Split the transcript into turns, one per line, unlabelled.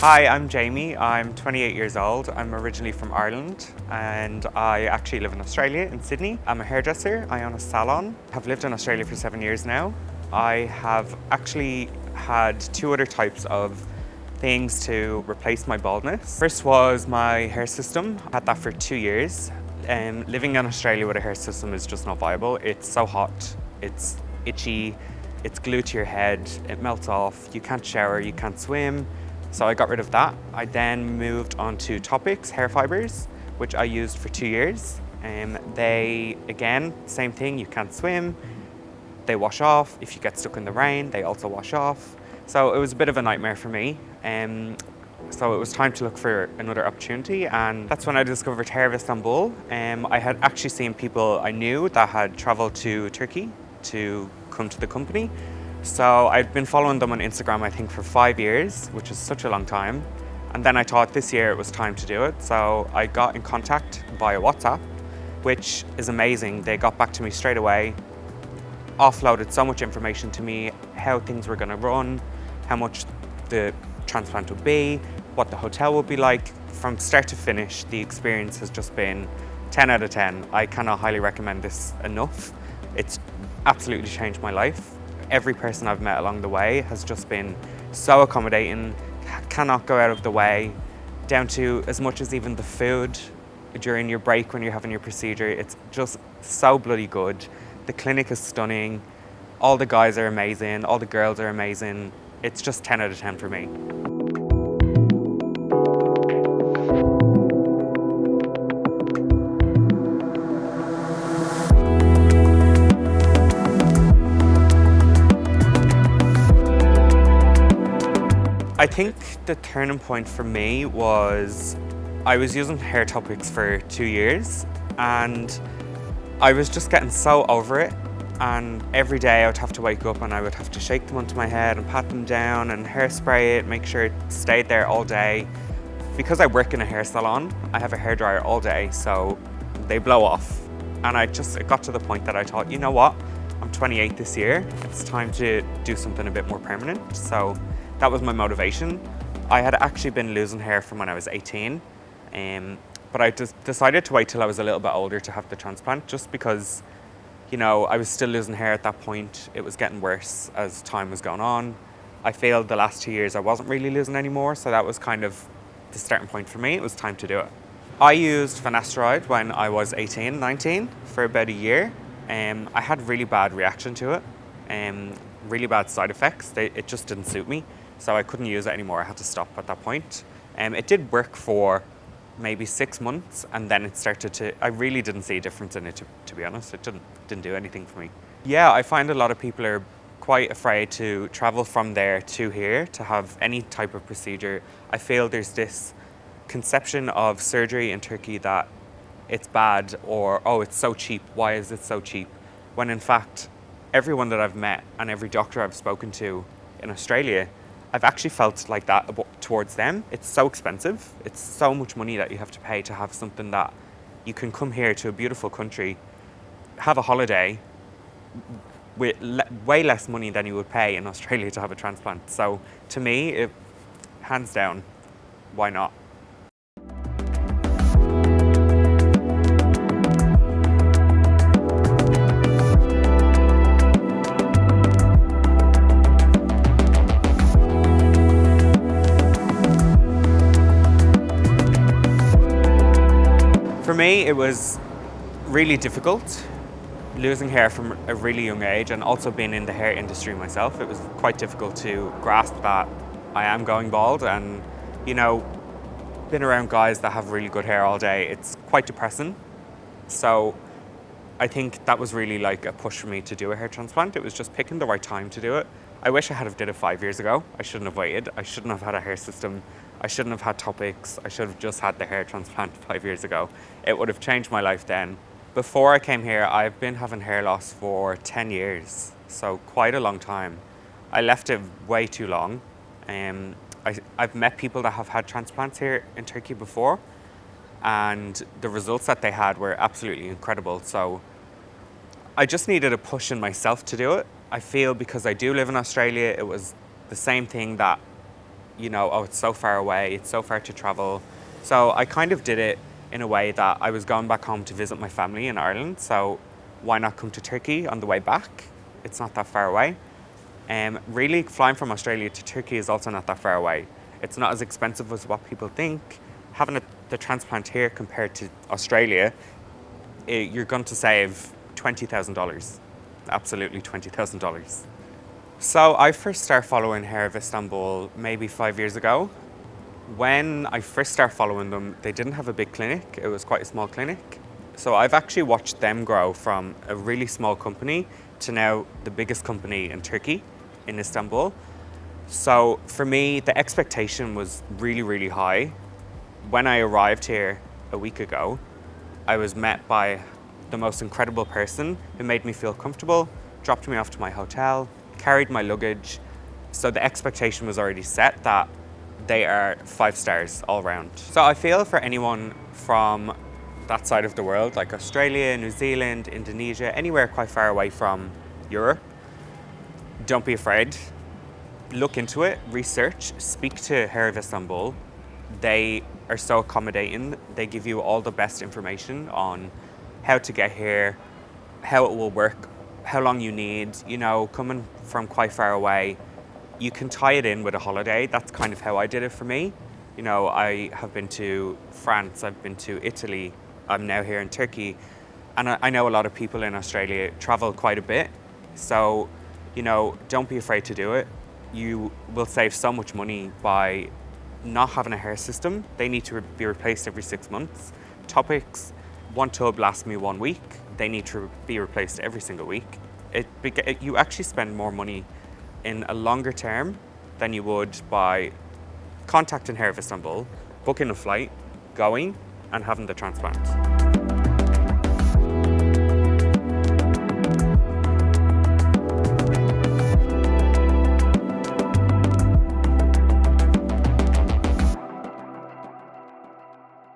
Hi, I'm Jamie. I'm 28 years old. I'm originally from Ireland and I actually live in Australia, in Sydney. I'm a hairdresser. I own a salon. I've lived in Australia for 7 years now. I have actually had two other types of things to replace my baldness. First was my hair system. I had that for 2 years. Living in Australia with a hair system is just not viable. It's so hot, it's itchy, it's glued to your head, it melts off, you can't shower, you can't swim. So I got rid of that. I then moved on to Topics hair fibers, which I used for 2 years. They, again, same thing, you can't swim, they wash off. If you get stuck in the rain, they also wash off. So it was a bit of a nightmare for me. So it was time to look for another opportunity, and that's when I discovered Hair of Istanbul. I had actually seen people I knew that had traveled to Turkey to come to the company. So I'd been following them on Instagram, I think, for 5 years, which is such a long time. And then I thought this year it was time to do it. So I got in contact via WhatsApp, which is amazing. They got back to me straight away, offloaded so much information to me, how things were going to run, how much the transplant would be, what the hotel would be like. From start to finish, the experience has just been 10 out of 10. I cannot highly recommend this enough. It's absolutely changed my life. Every person I've met along the way has just been so accommodating, cannot go out of the way, down to as much as even the food during your break when you're having your procedure. It's just so bloody good. The clinic is stunning. All the guys are amazing. All the girls are amazing. It's just 10 out of 10 for me. I think the turning point for me was I was using hair topics for 2 years and I was just getting so over it, and every day I would have to wake up and I would have to shake them onto my head and pat them down and hairspray it, make sure it stayed there all day. Because I work in a hair salon, I have a hairdryer all day, so they blow off. And it got to the point that I thought, you know what, I'm 28 this year, it's time to do something a bit more permanent. So that was my motivation. I had actually been losing hair from when I was 18, but I just decided to wait till I was a little bit older to have the transplant, just because, you know, I was still losing hair at that point. It was getting worse as time was going on. I failed the last 2 years, I wasn't really losing anymore, so that was kind of the starting point for me. It was time to do it. I used finasteride when I was 18, 19 for about a year. I had really bad reaction to it, really bad side effects. It just didn't suit me. So I couldn't use it anymore. I had to stop at that point. It did work for maybe 6 months, and then it started to, I really didn't see a difference in it, to be honest. It didn't do anything for me. Yeah, I find a lot of people are quite afraid to travel from there to here to have any type of procedure. I feel there's this conception of surgery in Turkey that it's bad, or, oh, it's so cheap, why is it so cheap? When in fact, everyone that I've met and every doctor I've spoken to in Australia, I've actually felt like that towards them. It's so expensive. It's so much money that you have to pay to have something that you can come here to a beautiful country, have a holiday with way less money than you would pay in Australia to have a transplant. So to me, hands down, why not? For me, it was really difficult losing hair from a really young age, and also being in the hair industry myself. It was quite difficult to grasp that I am going bald, and, you know, being around guys that have really good hair all day, it's quite depressing. So I think that was really like a push for me to do a hair transplant. It was just picking the right time to do it. I wish I had have did it 5 years ago. I shouldn't have waited. I shouldn't have had a hair system. I shouldn't have had topics. I should have just had the hair transplant 5 years ago. It would have changed my life then. Before I came here, I've been having hair loss for 10 years, so quite a long time. I left it way too long. I've met people that have had transplants here in Turkey before, and the results that they had were absolutely incredible. So I just needed a push in myself to do it. I feel because I do live in Australia, it was the same thing that oh, it's so far away, it's so far to travel. So I kind of did it in a way that I was going back home to visit my family in Ireland. So why not come to Turkey on the way back? It's not that far away. Really, flying from Australia to Turkey is also not that far away. It's not as expensive as what people think. Having the transplant here compared to Australia, you're going to save $20,000. Absolutely $20,000. So I first started following Hair of Istanbul maybe 5 years ago. When I first started following them, they didn't have a big clinic. It was quite a small clinic. So I've actually watched them grow from a really small company to now the biggest company in Turkey, in Istanbul. So for me, the expectation was really, really high. When I arrived here a week ago, I was met by the most incredible person who made me feel comfortable, dropped me off to my hotel, carried my luggage. So the expectation was already set that they are 5 stars all round. So I feel for anyone from that side of the world, like Australia, New Zealand, Indonesia, anywhere quite far away from Europe, don't be afraid. Look into it, research, speak to Hair of Istanbul. They are so accommodating. They give you all the best information on how to get here, how it will work, how long you need. Coming from quite far away, you can tie it in with a holiday. That's kind of how I did it for me. I have been to France, I've been to Italy, I'm now here in Turkey, and I know a lot of people in Australia travel quite a bit. So, don't be afraid to do it. You will save so much money by not having a hair system. They need to be replaced every 6 months. Topics, one tub lasts me 1 week. They need to be replaced every single week. You actually spend more money in a longer term than you would by contacting Hair of Istanbul, booking a flight, going and having the transplant.